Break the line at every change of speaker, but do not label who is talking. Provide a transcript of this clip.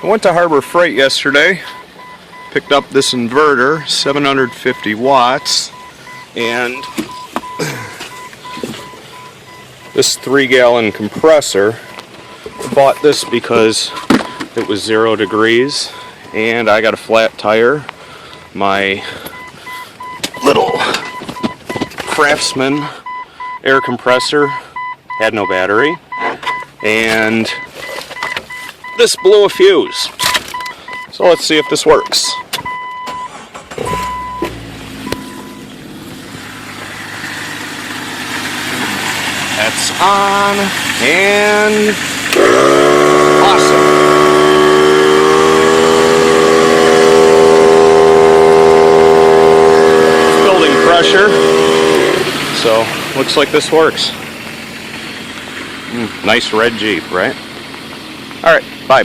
I went to Harbor Freight yesterday, picked up this inverter, 750 watts, and this 3-gallon compressor. I bought this because it was 0 degrees and I got a flat tire. My little Craftsman air compressor had no battery, and this blew a fuse. So let's see if this works. That's on, and awesome. It's building pressure, so looks like this works. Nice red Jeep, right? Alright, bye.